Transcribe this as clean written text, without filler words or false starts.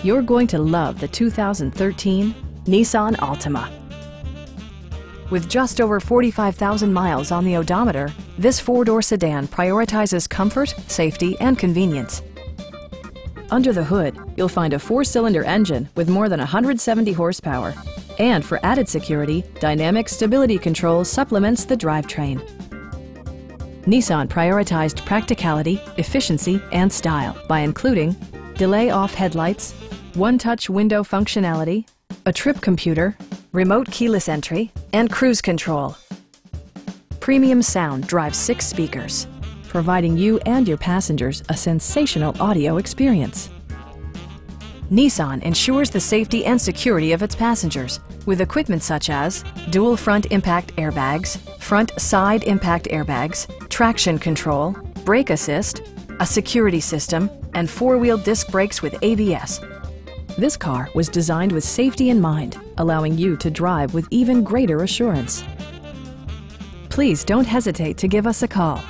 You're going to love the 2013 Nissan Altima. With just over 45,000 miles on the odometer, this four-door sedan prioritizes comfort, safety, and convenience. Under the hood, you'll find a four-cylinder engine with more than 170 horsepower. And for added security, Dynamic Stability Control supplements the drivetrain. Nissan prioritized practicality, efficiency, and style by including delay-off headlights, one-touch window functionality, a trip computer, remote keyless entry, and cruise control. Premium sound drives 6 speakers, providing you and your passengers a sensational audio experience. Nissan ensures the safety and security of its passengers with equipment such as dual front impact airbags, front side impact airbags, traction control, brake assist, a security system, and 4-wheel disc brakes with ABS. This car was designed with safety in mind, allowing you to drive with even greater assurance. Please don't hesitate to give us a call.